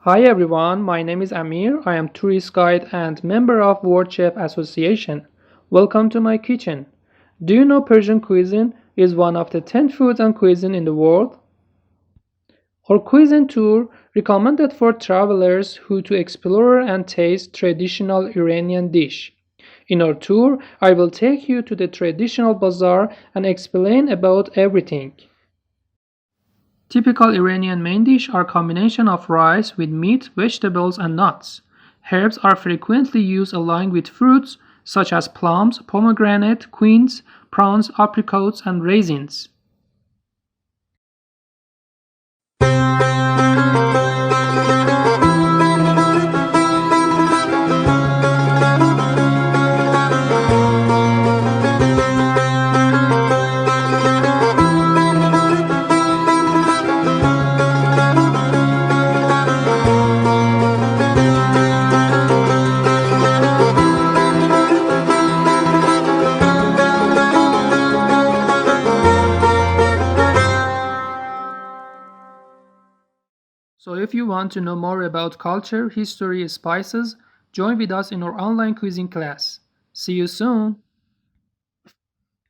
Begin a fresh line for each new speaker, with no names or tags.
Hi everyone, my name is Amir. I am tourist guide and member of World Chef Association. Welcome to my kitchen. Do you know Persian cuisine is one of the 10 foods and cuisine in the world? Our cuisine tour recommended for travelers who to explore and taste traditional Iranian dish. In our tour, I will take you to the traditional bazaar and explain about everything. Typical Iranian main dish are combination of rice with meat, vegetables, and nuts. Herbs are frequently used along with fruits such as plums, pomegranate, quince, prawns, apricots, and raisins. So if you want to know more about culture, history, spices, join with us in our online cuisine class. See you soon!